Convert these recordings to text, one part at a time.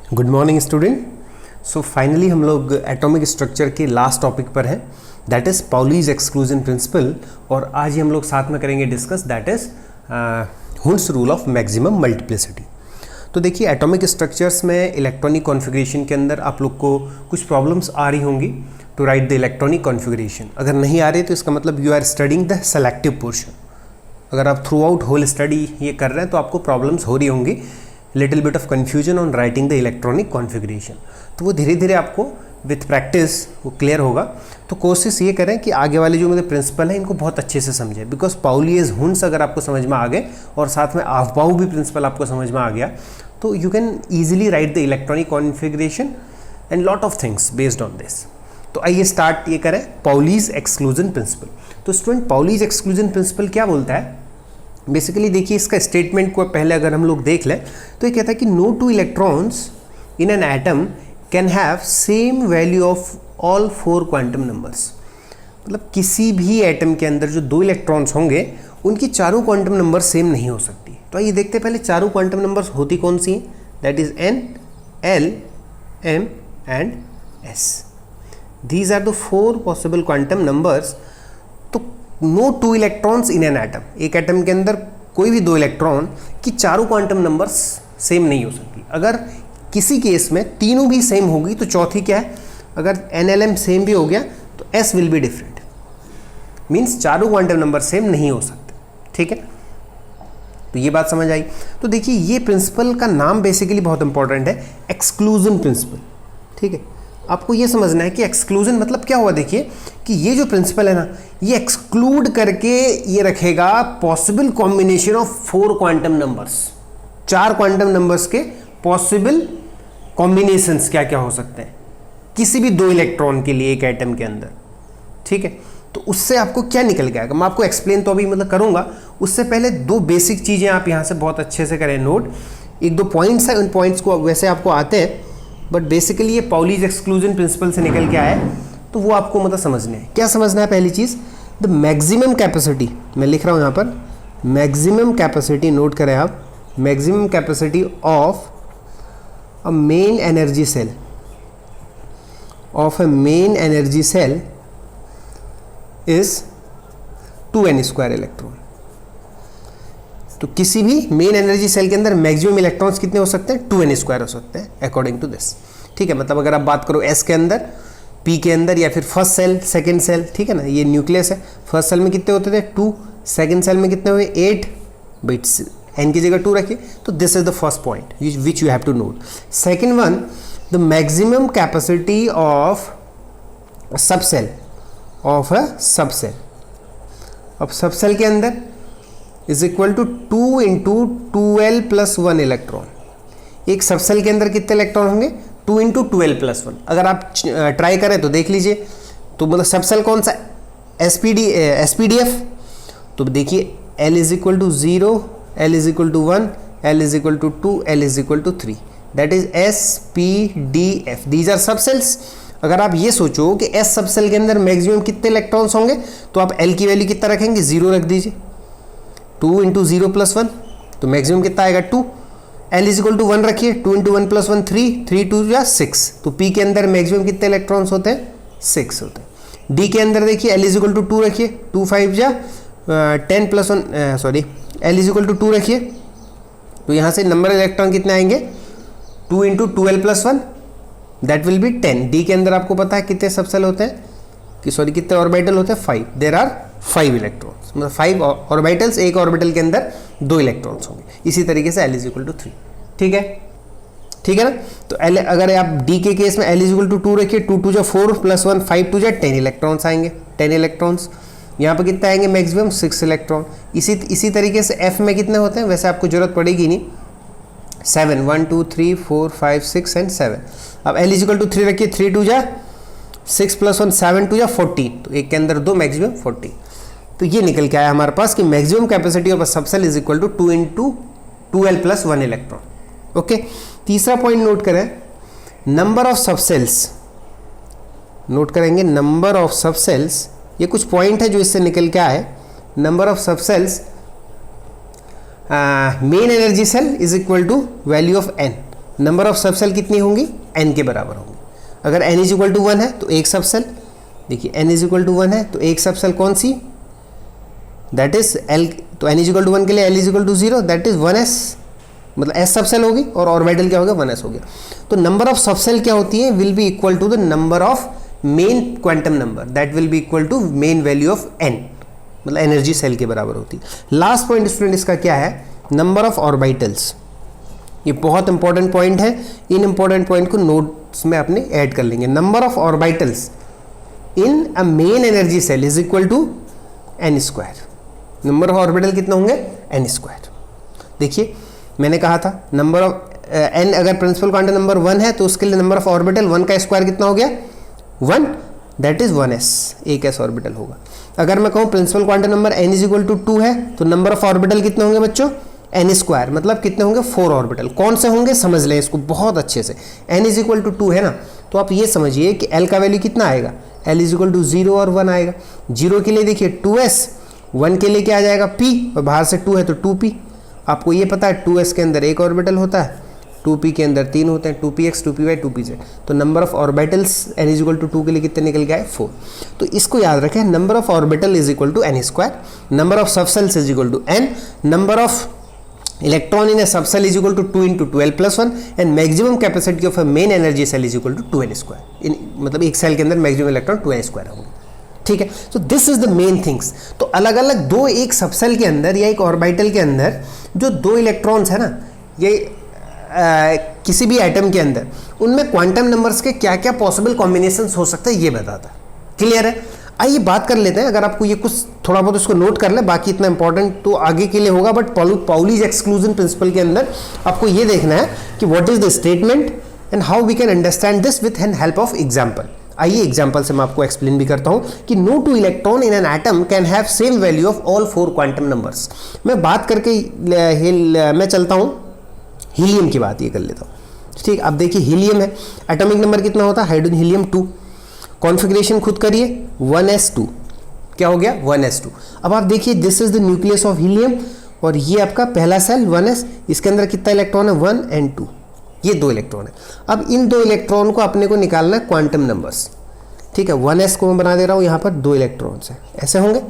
Good morning student. So finally हम लोग atomic structure के लास्ट टॉपिक पर हैं, that is Pauli's exclusion principle. और आज ही हम लोग साथ में करेंगे discuss, that is हुंस rule of maximum multiplicity. तो देखिए, एटॉमिक स्ट्रक्चर्स में इलेक्ट्रॉनिक कॉन्फ़िगरेशन के अंदर आप लोग को कुछ प्रॉब्लम्स आ रही होंगी to write the electronic configuration. अगर नहीं आ रही तो इसका मतलब you are studying the selective portion. अगर आप थ्रू आउट होल स्टडी ये कर रहे हैं तो आपको प्रॉब्लम्स हो रही होंगी, little bit of confusion on writing the electronic configuration. तो वो धीरे धीरे आपको विथ प्रैक्टिस वो क्लियर होगा। तो कोशिश ये करें कि आगे वाले जो मेरे प्रिंसिपल हैं इनको बहुत अच्छे से समझें, बिकॉज पाउलीज हुंस अगर आपको समझ में आ गए और साथ में आफ्बाउ भी प्रिंसिपल आपको समझ में आ गया तो you can easily right the electronic configuration and lot of things based on this. तो आइए स्टार्ट ये करें पाउलीज एक्सक्लूजन प्रिंसिपल। तो स्टूडेंट, पाउलीज एक्सक्लूजन प्रिंसिपल क्या बोलता है? बेसिकली देखिए, इसका स्टेटमेंट को पहले अगर हम लोग देख लें तो ये कहता है कि no two electrons in an atom can have same value of all 4 quantum numbers. मतलब किसी भी एटम के अंदर जो 2 इलेक्ट्रॉन्स होंगे उनकी चारों क्वांटम नंबर सेम नहीं हो सकती। तो आइए देखते हैं पहले चारों क्वांटम नंबर्स होती कौन सी हैं, that is n, l, m and s। These are the 4 possible quantum numbers। तो no 2 electrons in an atom, एक एटम के अंदर कोई भी 2 इलेक्ट्रॉन की चारों क्वांटम नंबर्स सेम नहीं हो सकती। अगर किसी केस में तीनों भी सेम होगी तो चौथी क्या है, अगर NLM सेम भी हो गया तो S will be different, means चारों क्वांटम नंबर सेम नहीं हो सकते। ठीक है, तो ये बात समझ आई। तो देखिए, ये प्रिंसिपल का नाम बेसिकली बहुत इंपॉर्टेंट है, एक्सक्लूजन प्रिंसिपल। ठीक है, आपको ये समझना है कि एक्सक्लूजन मतलब क्या हुआ। देखिए कि ये जो प्रिंसिपल है ना, ये एक्सक्लूड करके ये रखेगा possible combination of 4 quantum numbers. 4 quantum numbers के पॉसिबल कॉम्बिनेशंस क्या क्या हो सकते हैं किसी भी 2 इलेक्ट्रॉन के लिए एक एटम के अंदर। ठीक है, तो उससे आपको क्या निकल के आएगा, मैं आपको एक्सप्लेन तो अभी मतलब करूंगा। उससे पहले 2 बेसिक चीज़ें आप यहाँ से बहुत अच्छे से करें नोट। 1-2 पॉइंट्स हैं, उन पॉइंट्स को वैसे आपको आते हैं बट बेसिकली ये पाउलीज एक्सक्लूजन प्रिंसिपल से निकल के आया है, तो वो आपको मतलब समझना है। क्या समझना है? पहली चीज़, द मैक्सिमम कैपेसिटी, मैं लिख रहा हूँ यहाँ पर मैक्सिमम कैपेसिटी, नोट करें आप, maximum capacity of a main energy shell, of a main energy shell is 2n² electron. तो किसी भी मेन एनर्जी सेल के अंदर मैक्सिमम इलेक्ट्रॉन्स कितने हो सकते हैं? 2n² हो सकते हैं अकॉर्डिंग टू दिस। ठीक है, मतलब अगर आप बात करो S के अंदर, P के अंदर, या फिर फर्स्ट सेल, सेकंड सेल, ठीक है ना, ये न्यूक्लियस है। फर्स्ट सेल में कितने होते थे? 2, सेकंड सेल में कितने हुए? 8 बिट्स, n की जगह 2 रखिए। तो this is the first point which you have to note. Second one, the maximum capacity of subshell, of a subshell. अब सबसेल के अंदर is equal to 2 into 2l plus 1 electron. एक सबसेल के अंदर कितने इलेक्ट्रॉन होंगे? 2 इंटू 2l प्लस 1। अगर आप ट्राई करें तो देख लीजिए, तो मतलब सबसेल कौन सा? SPDF। तो देखिए, l is equal to 0, l is equal to 1, l is equal to 2, l is equal to 3, that is SPDF। These are subshells. अगर आप ये सोचो कि S सबसेल के अंदर मैक्सिमम कितने इलेक्ट्रॉन्स होंगे तो आप l की वैल्यू कितना रखेंगे? 0 रख दीजिए। 2 इंटू 0 प्लस 1, तो मैक्सिमम कितना आएगा? 2। L इज इक्वल टू 1 रखिए, 2 इंटू 1 प्लस 1 3, 3 2 या 6। तो P के अंदर मैक्सिमम कितने इलेक्ट्रॉन्स होते हैं? 6 होते हैं। D के अंदर देखिए, L इज इक्वल टू 2 रखिए, 2 5 या 10 plus 1, sorry, L is equal to 2 रखिए। तो यहाँ से नंबर इलेक्ट्रॉन कितने आएंगे? 2 into 2l plus 1, that will B 10। D के अंदर आपको पता है कितने सबसेल होते हैं, कि सॉरी कितने ऑर्बिटल होते हैं? 5। देयर आर 5 इलेक्ट्रॉन्स, मतलब 5 ऑर्बिटल्स, एक ऑर्बिटल के अंदर 2 इलेक्ट्रॉन्स होंगे। इसी तरीके से L इज इक्वल टू 3। ठीक है, ठीक है ना। तो L, अगर आप D के केस में L इज इक्वल टू 2 रखिए, 2 2 4 प्लस 1 5 2 10 इलेक्ट्रॉन्स आएंगे, 10 इलेक्ट्रॉन्स। यहाँ पर कितने आएंगे? Maximum 6 electron. इसी तरीके से F में कितने होते हैं? वैसे आपको जरूरत पड़ेगी नहीं, 7, 1 2 3 4 5 6 एंड 7। अब L इज इक्वल टू 3 रखिए, 3 2 जा 6 प्लस 1 7 2 या 14, तो एक के अंदर 2, मैक्सिमम 14। तो ये निकल के आया हमारे पास कि maximum capacity of a subshell is equal to 2 into 2l plus 1 electron. Okay, तीसरा पॉइंट नोट करें, नंबर ऑफ सबसेल्स। नोट करेंगे नंबर ऑफ सबसेल्स, ये कुछ पॉइंट है जो इससे निकल के आए। Number of subshells main energy shell is equal to value of n। Number of सब सेल कितनी होंगी, n के बराबर होंगी। अगर n इज इक्वल टू 1 है तो एक सब सेल, देखिए n इज इक्वल टू 1 है तो एक सब सेल कौन सी, दैट इज l, तो n इज इक्वल टू 1 के लिए l is equal to 0, that is 1s, मतलब s सब सेल होगी और ऑर्बिटल क्या हो गया, 1s हो गया। तो नंबर ऑफ सब सेल क्या होती है, will be equal to the number of main quantum number, that will be equal to main value of n, मतलब एनर्जी सेल के बराबर होती है। लास्ट पॉइंट स्टूडेंट इसका क्या है, नंबर ऑफ ऑर्बिटल्स। ये बहुत इंपॉर्टेंट पॉइंट है, इन इंपॉर्टेंट पॉइंट को नोट्स में अपने ऐड कर लेंगे। Number of orbitals in a main energy shell is equal to n square. Number of orbital कितना होंगे, n स्क्वायर। देखिए मैंने कहा था नंबर ऑफ n, अगर प्रिंसिपल क्वांटम नंबर 1 है तो उसके लिए नंबर ऑफ ऑर्बिटल 1 का स्क्वायर कितना हो गया, 1, दैट इज 1s, एक s ऑर्बिटल होगा। अगर मैं कहूँ principal quantum number n is equal to 2 है तो नंबर ऑफ ऑर्बिटल कितने होंगे बच्चों, n स्क्वायर, मतलब कितने होंगे, 4 ऑर्बिटल। कौन से होंगे समझ लें इसको बहुत अच्छे से। n इज इक्वल टू 2 है ना, तो आप ये समझिए कि l का वैल्यू कितना आएगा, l इज इक्वल टू 0 और 1 आएगा। 0 के लिए देखिए 2s, 1 के लिए क्या आ जाएगा p, और बाहर से 2 है तो 2p। आपको ये पता है 2s के अंदर एक ऑर्बिटल होता है, 2p के अंदर 3 होते हैं, 2px, 2py, 2pz। तो number of orbitals n is equal to 2 के लिए कितने निकल गए, 4। तो इसको याद रखें, number of orbital is equal to n square, number of sub shells is equal to n, number of electron in a sub shell is equal to 2 into 12+1 and maximum capacity of a main energy shell is equal to 2n square. मतलब एक cell के अंदर maximum electron 2n square होंगे, ठीक है। So this is the main things. तो अलग अलग दो, एक सब सेल के अंदर या एक ऑर्बिटल के अंदर जो 2 इलेक्ट्रॉन्स है ना, ये किसी भी एटम के अंदर, उनमें क्वांटम नंबर्स के क्या क्या पॉसिबल कॉम्बिनेशंस हो सकते हैं ये बताता है। क्लियर है? आइए बात कर लेते हैं। अगर आपको ये कुछ थोड़ा बहुत इसको नोट कर ले, बाकी इतना इंपॉर्टेंट तो आगे के लिए होगा, बट पाउलीज एक्सक्लूजन प्रिंसिपल के अंदर आपको ये देखना है कि what is the statement and how we can understand this with an help of example. आइए एग्जाम्पल से मैं आपको एक्सप्लेन भी करता हूं कि no 2 electron in an atom can have same value of all 4 quantum numbers. मैं बात करके मैं चलता हूं हीलियम की बात ये कर लेता हूँ, ठीक। अब देखिए हीलियम है, एटॉमिक नंबर कितना होता है, हाइड्रोजन हीलियम 2, कॉन्फ़िगरेशन खुद करिए 1s2, क्या हो गया 1s2। अब आप देखिए this is the nucleus of helium और ये आपका पहला सेल 1s, इसके अंदर कितना इलेक्ट्रॉन है 1 and 2, ये 2 इलेक्ट्रॉन है। अब इन 2 इलेक्ट्रॉन को अपने को निकालना है क्वांटम नंबर्स, ठीक है। 1s को मैं बना दे रहा हूँ यहाँ पर 2 इलेक्ट्रॉन्स हैं, ऐसे होंगे।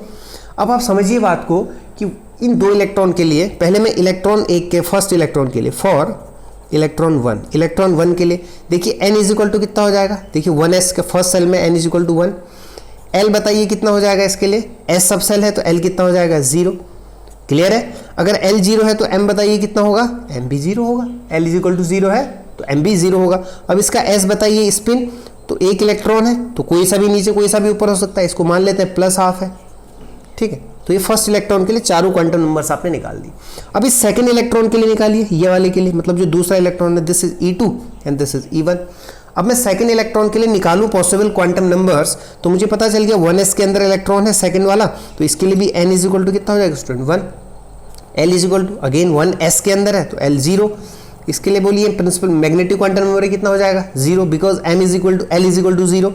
अब आप समझिए बात को कि इन 2 इलेक्ट्रॉन के लिए पहले मैं इलेक्ट्रॉन एक के फर्स्ट इलेक्ट्रॉन के लिए फॉर इलेक्ट्रॉन 1, इलेक्ट्रॉन 1 के लिए देखिए n इज इक्वल टू कितना हो जाएगा, देखिए 1s के फर्स्ट सेल में n is equal to 1। l बताइए कितना हो जाएगा इसके लिए, s सब सेल है तो l कितना हो जाएगा 0। क्लियर है? अगर l 0 है तो m बताइए कितना होगा, m भी 0 होगा। l इज इक्वल टू 0 है तो m भी 0 होगा। अब इसका s बताइए स्पिन, तो एक इलेक्ट्रॉन है तो कोई सा भी नीचे कोई सा भी ऊपर हो सकता है, इसको मान लेते हैं +½ है, ठीक है। तो ये फर्स्ट इलेक्ट्रॉन के लिए चारों क्वांटम नंबर्स आपने निकाल दी। अब इस सेकंड इलेक्ट्रॉन के लिए निकालिए, ये वाले के लिए, मतलब जो दूसरा इलेक्ट्रॉन है, this is E2 and this is E1। अब मैं सेकंड इलेक्ट्रॉन के लिए निकालूं पॉसिबल क्वांटम नंबर्स, तो मुझे पता चल गया 1s के अंदर इलेक्ट्रॉन है सेकंड वाला, तो इसके लिए भी n इज इक्वल टू कितना हो जाएगा student 1। l is equal to again 1s के अंदर है तो l 0, इसके लिए बोलिए प्रिंसिपल मैग्नेटिक क्वांटम नंबर कितना हो जाएगा 0, because m is equal to l is equal to 0,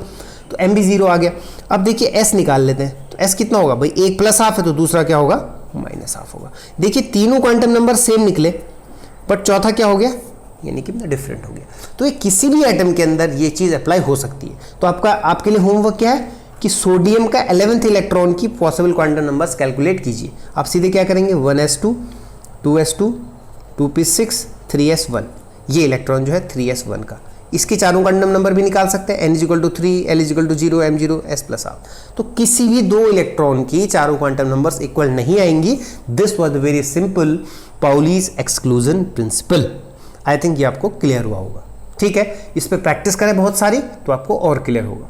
तो m भी 0 आ गया। अब देखिए s निकाल लेते हैं, तो s कितना होगा भाई, एक +½ है तो दूसरा क्या होगा -½ होगा। देखिए तीनों क्वांटम नंबर सेम निकले, बट चौथा क्या हो गया, यानी कि डिफरेंट हो गया। तो ये किसी भी एटम के अंदर ये चीज़ अप्लाई हो सकती है। तो आपके लिए होमवर्क क्या है कि सोडियम का 11th इलेक्ट्रॉन की पॉसिबल क्वांटम नंबर्स कैलकुलेट कीजिए। आप सीधे क्या करेंगे 1s2, 2s2, 2p6, 3s1, ये इलेक्ट्रॉन जो है 3s1 का, इसके चारों क्वांटम नंबर भी निकाल सकते हैं, n is equal to 3, l is equal to 0, m0, s+r। तो किसी भी 2 इलेक्ट्रॉन की चारों क्वांटम नंबर्स इक्वल नहीं आएंगी। This was the very simple Pauli's exclusion principle. I think ये आपको क्लियर हुआ होगा, ठीक है। इस पर प्रैक्टिस करें बहुत सारी तो आपको और क्लियर होगा।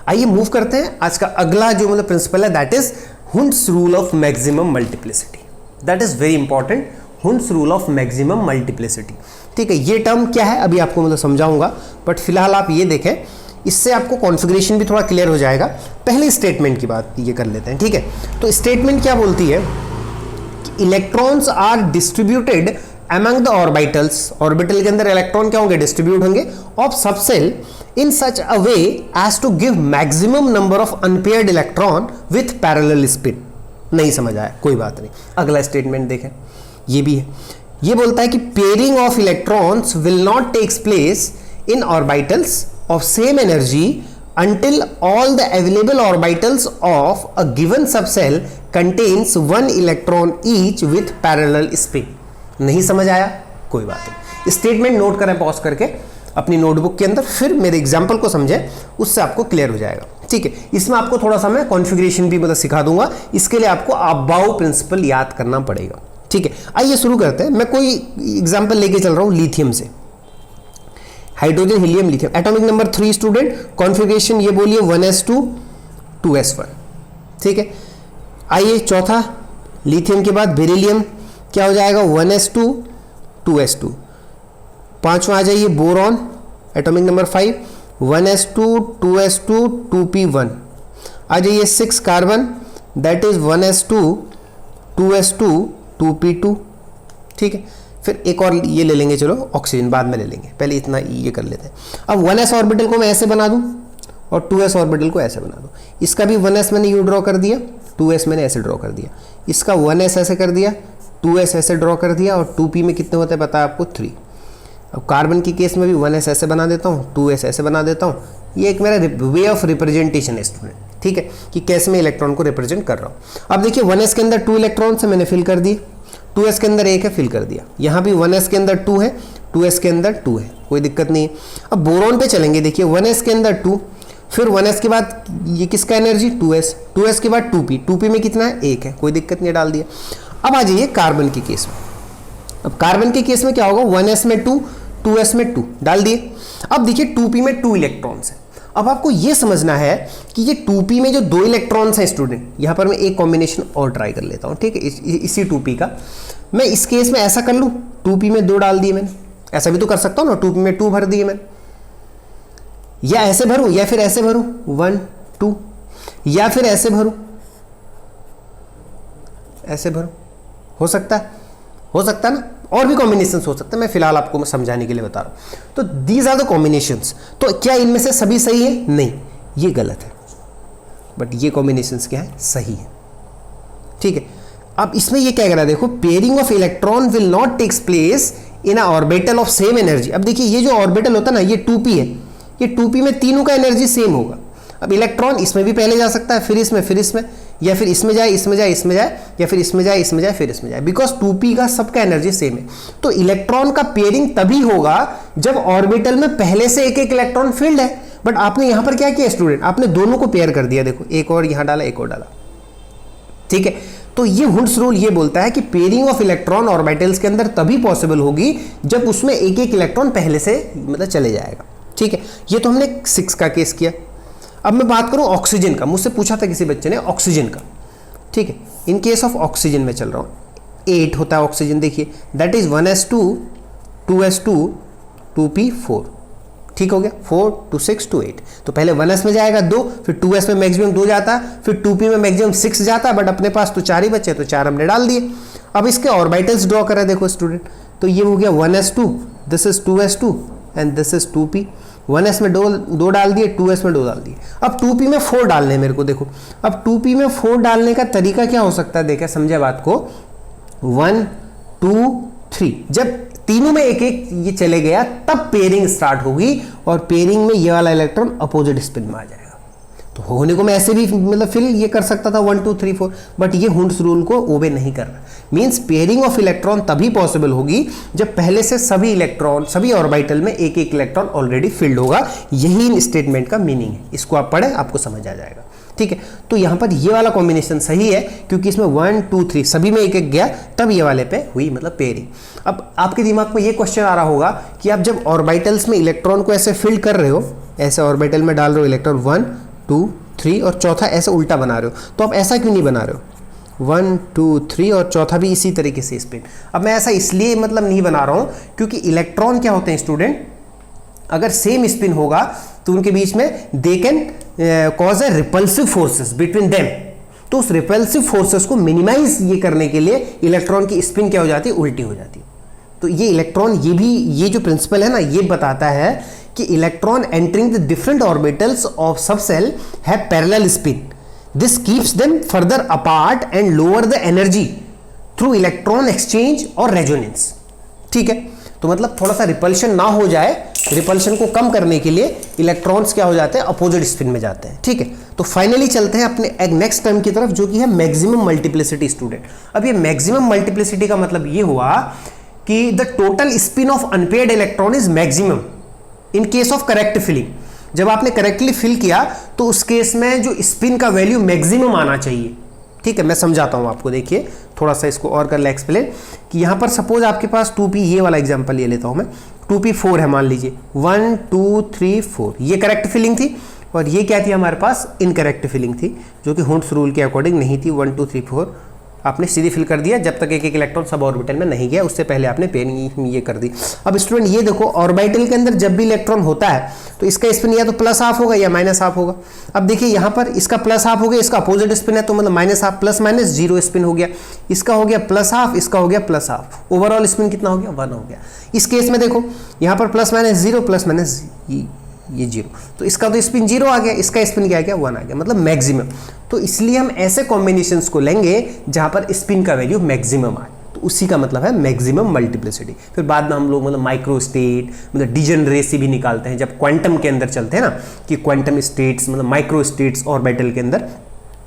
आइए मूव करते हैं। आज का अगला जो मतलब प्रिंसिपल है that is Hund's rule of maximum multiplicity. That is very important, Hund's rule of maximum multiplicity, ठीक है। ये टर्म क्या है अभी आपको मतलब समझाऊंगा, बट फिलहाल आप ये देखें, इससे आपको कॉन्फ़िगरेशन भी थोड़ा क्लियर हो जाएगा। पहले स्टेटमेंट की बात ये कर लेते हैं, ठीक है। तो स्टेटमेंट क्या बोलती है कि electrons are distributed among the orbitals, orbital के अंदर इलेक्ट्रॉन क्या होंगे, डिस्ट्रीब्यूट होंगे, of subshell in such a way as to give maximum number of unpaired electron with parallel spin. नहीं समझ आया, कोई बात नहीं, अगला स्टेटमेंट देखें। ये भी है ये बोलता है कि pairing of electrons will not takes place in orbitals of same energy until all the available orbitals of a given subcell contains one electron each with parallel spin। नहीं समझ आया? कोई बात नहीं, स्टेटमेंट नोट करें पॉज करके अपनी notebook के अंदर, फिर मेरे एग्जांपल को समझें, उससे आपको क्लियर हो जाएगा। ठीक है, इसमें आपको थोड़ा सा मैं कॉन्फ़िगरेशन भी मतलब सिखा दूंगा, इसके लिए आपको अबाउ प्रिंसिपल याद करना पड़ेगा। ठीक है, आइए शुरू करते हैं। मैं कोई एग्जाम्पल लेके चल रहा हूं लिथियम से, hydrogen helium lithium. Atomic number 3 student, configuration ये बोलिए 1s2 2s1। ठीक है, आइए चौथा, लिथियम के बाद बेरिलियम, क्या हो जाएगा 1s2 2s2। पांचवा आ जाइए boron, atomic number 5 1s2 2s2 2p1। आ जाइए 6 carbon, that is 1s2 2s2 2p2। ठीक है, फिर एक और ये ले लेंगे, चलो ऑक्सीजन बाद में ले लेंगे, पहले इतना ये कर लेते हैं। अब 1s ऑर्बिटल को मैं ऐसे बना दूं और 2s ऑर्बिटल को ऐसे बना दूं। इसका भी 1s मैंने यू ड्रॉ कर दिया, 2s मैंने ऐसे ड्रॉ कर दिया, इसका 1s ऐसे कर दिया, 2s ऐसे ड्रॉ कर दिया, और 2p में कितने होते हैं पता है आपको 3। अब कार्बन की केस में भी 1s ऐसे बना देता हूँ, 2s ऐसे बना देता हूँ। ये एक मेरा वे ऑफ रिप्रेजेंटेशन है स्टूडेंट, ठीक है, कि कैसे मैं इलेक्ट्रॉन को रिप्रेजेंट कर रहा हूँ। अब देखिए 1s के अंदर 2 इलेक्ट्रॉन से मैंने फिल कर दिए, 2s के अंदर 1 है, फिल कर दिया। यहाँ भी 1s के अंदर 2 है, 2s के अंदर 2 है, कोई दिक्कत नहीं है। अब बोरॉन पे चलेंगे, देखिए 1s के अंदर 2, फिर 1s के बाद ये किसका एनर्जी 2s, 2s के बाद 2p, 2p में कितना है 1 है, कोई दिक्कत नहीं, डाल दिया। अब आ जाइए कार्बन के केस में। अब कार्बन के केस में क्या होगा, 1s में 2, 2s में 2, डाल दिए। अब देखिए 2p में 2 इलेक्ट्रॉन्स है। अब आपको ये समझना है कि ये 2p में जो 2 इलेक्ट्रॉन्स हैं स्टूडेंट, यहाँ पर मैं एक कॉम्बिनेशन और ट्राई कर लेता हूँ। ठीक है, इसी 2p का मैं इस केस में ऐसा कर लूँ, 2p में 2 डाल दिए मैंने, ऐसा भी तो कर सकता हूँ ना, 2p में 2 भर दिए मैंने, या ऐसे भरूँ या फिर ऐसे भरूँ 1 2, या फिर ऐसे भरूँ, ऐसे भरूँ, हो सकता है, हो सकता है ना, और भी कॉम्बिनेशंस हो सकते हैं, मैं फिलहाल आपको समझाने के लिए बता रहा हूं। तो दीज आर द कॉम्बिनेशंस। तो क्या इनमें से सभी सही है? नहीं, ये गलत है, बट ये कॉम्बिनेशंस क्या है, सही है। ठीक है, अब इसमें ये क्या कह रहा है, देखो pairing of electron will not takes place in a orbital of same energy. अब देखिए ये जो ऑर्बिटल होता है ना, ये 2p है, ये 2p में तीनों का एनर्जी सेम होगा। अब इलेक्ट्रॉन इसमें भी पहले जा सकता है, फिर इसमें, या फिर इसमें जाए, इसमें जाए, इसमें जाए, या फिर इसमें जाए, इसमें जाए, फिर इसमें जाए, बिकॉज 2p का सबका एनर्जी सेम है। तो इलेक्ट्रॉन का पेयरिंग तभी होगा जब ऑर्बिटल में पहले से एक एक इलेक्ट्रॉन फील्ड है। बट आपने यहां पर क्या किया स्टूडेंट, आपने दोनों को पेयर कर दिया, देखो एक और यहां डाला, एक और डाला। ठीक है, तो ये हुंड्स रूल ये बोलता है कि पेयरिंग ऑफ इलेक्ट्रॉन ऑर्बिटल्स के अंदर तभी पॉसिबल होगी जब उसमें एक एक इलेक्ट्रॉन पहले से मतलब चले जाएगा। ठीक है, ये तो हमने 6 का केस किया। अब मैं बात करूं ऑक्सीजन का, मुझसे पूछा था किसी बच्चे ने ऑक्सीजन का। ठीक है, इन केस ऑफ ऑक्सीजन में चल रहा हूं, 8 होता है ऑक्सीजन, देखिए that is 1s2 2s2 2p4। ठीक हो गया, 4 to 6 to 8। तो पहले 1s में जाएगा 2, फिर 2s में मैक्सिमम 2 जाता है, फिर 2p में मैक्सिमम 6 जाता है, बट अपने पास तो 4 ही बचे, तो 4 हमने डाल दिए। अब इसके ऑर्बिटल्स ड्रॉ करें, देखो स्टूडेंट, तो ये हो गया 1s2, this is 2s2 and this is 2p। 1s में 2 डाल दिए, 2s में 2 डाल दिए। अब 2p में 4 डालने हैं मेरे को, देखो अब 2p में 4 डालने का तरीका क्या हो सकता है, देखा समझे बात को, 1 2 3, जब तीनों में एक एक ये चले गया तब पेयरिंग स्टार्ट होगी, और पेयरिंग में ये वाला इलेक्ट्रॉन अपोजिट स्पिन में आ जाएगा। तो होने को मैं ऐसे भी मतलब फिर ये कर सकता था 1 2 3 4, बट ये हुंड्स रूल को ओबे नहीं कर रहा। मींस पेयरिंग ऑफ इलेक्ट्रॉन तभी पॉसिबल होगी जब पहले से सभी इलेक्ट्रॉन, सभी ऑर्बिटल में एक एक इलेक्ट्रॉन ऑलरेडी फिल्ड होगा। यही इन स्टेटमेंट का मीनिंग है, इसको आप पढ़ें आपको समझ आ जाएगा। ठीक है, तो यहां पर ये वाला कॉम्बिनेशन सही है, क्योंकि इसमें 1 2 3 सभी में एक एक गया, तब ये वाले पे हुई मतलब पेयरिंग। अब आपके दिमाग में ये क्वेश्चन आ रहा होगा कि आप जब ऑर्बिटल्स में इलेक्ट्रॉन को ऐसे फिल्ड कर रहे हो, ऐसे ऑर्बिटल में डाल रहे हो इलेक्ट्रॉन 1 2 3 और चौथा ऐसे उल्टा बना रहे हो, तो आप ऐसा क्यों नहीं बना रहे हो 1 2 3 और चौथा भी इसी तरीके से स्पिन। अब मैं ऐसा इसलिए मतलब नहीं बना रहा हूं क्योंकि इलेक्ट्रॉन क्या होते हैं स्टूडेंट, अगर सेम स्पिन होगा तो उनके बीच में they can cause A repulsive forces between them. तो उस रिपल्सिव फोर्सेस को मिनिमाइज ये करने के लिए इलेक्ट्रॉन की स्पिन क्या हो जाती है, उल्टी हो जाती है। तो ये इलेक्ट्रॉन, ये जो प्रिंसिपल है ना, ये बताता है कि electron entering the different orbitals of सब shell have parallel spin. This keeps them further apart and lower the energy through electron exchange और रेजोनेंस। ठीक है, तो मतलब थोड़ा सा रिपल्शन ना हो जाए, रिपल्शन को कम करने के लिए इलेक्ट्रॉन्स क्या हो जाते हैं, अपोजिट स्पिन में जाते हैं। ठीक है, तो फाइनली चलते हैं अपने एक नेक्स्ट टर्म की तरफ जो कि है मैक्सिमम मल्टीप्लिसिटी स्टूडेंट। अब ये मैक्सिमम मल्टीप्लिसिटी का मतलब ये हुआ कि the total spin of unpaired electron is maximum in case of correct filling. जब आपने करेक्टली फिल किया तो उस केस में जो स्पिन का वैल्यू मैक्सिमम आना चाहिए। ठीक है, मैं समझाता हूं आपको, देखिए थोड़ा सा इसको और कर ले एक्सप्लेन कि यहां पर सपोज आपके पास 2p, ये वाला एग्जांपल ले लेता हूं मैं, 2p4 है मान लीजिए, 1 2 3 4, ये करेक्ट फिलिंग थी और ये क्या थी हमारे पास, इनकरेक्ट फिलिंग थी जो कि हुंड्स रूल के अकॉर्डिंग नहीं थी। 1 2 3 4 आपने सीधी फिल कर दिया जब तक एक एक इलेक्ट्रॉन सब ऑर्बिटल में नहीं गया, उससे पहले आपने पेन ये कर दी। अब स्टूडेंट ये देखो, ऑर्बिटल के अंदर जब भी इलेक्ट्रॉन होता है तो इसका स्पिन या तो प्लस हाफ होगा या माइनस हाफ होगा। अब देखिए यहाँ पर इसका प्लस हाफ हो गया, इसका अपोजिट स्पिन है तो मतलब minus half plus minus zero spin हो गया, इसका हो गया प्लस हाफ, इसका हो गया प्लस हाफ, ओवरऑल स्पिन कितना हो गया, 1 हो गया। इस केस में देखो यहाँ पर plus minus zero, plus minus ये जीरो, तो इसका तो स्पिन जीरो आ गया, इसका स्पिन क्या आ गया, 1 आ गया, मतलब मैक्सिमम। तो इसलिए हम ऐसे कॉम्बिनेशंस को लेंगे जहां पर स्पिन का वैल्यू मैक्सिमम आए, तो उसी का मतलब है मैक्सिमम मल्टीप्लिसिटी। फिर बाद में हम लोग मतलब माइक्रो स्टेट, मतलब डिजनरेसी भी निकालते हैं जब क्वांटम के अंदर चलते हैं ना, कि क्वांटम स्टेट्स मतलब माइक्रो स्टेट्स ऑर्बिटल के अंदर,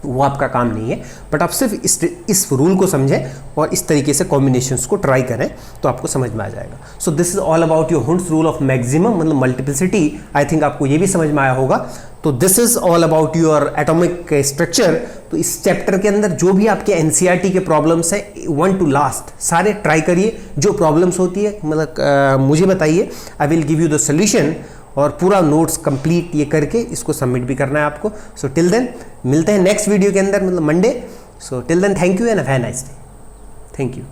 वो आपका काम नहीं है। बट आप सिर्फ इस रूल को समझें और इस तरीके से कॉम्बिनेशंस को ट्राई करें तो आपको समझ में आ जाएगा। So this is all about your Hund's rule of maximum मतलब मल्टीप्लिसिटी। आई थिंक आपको ये भी समझ में आया होगा। तो this is all about your atomic structure. तो इस चैप्टर के अंदर जो भी आपके एनसीईआरटी के प्रॉब्लम्स है 1 to लास्ट सारे ट्राई करिए। जो प्रॉब्लम्स होती है मतलब मुझे बताइए, I will give you the solution और पूरा नोट्स कंप्लीट ये करके इसको सबमिट भी करना है आपको। सो टिल देन मिलते हैं नेक्स्ट वीडियो के अंदर मतलब Monday. So till then thank you and have a nice day. Thank you.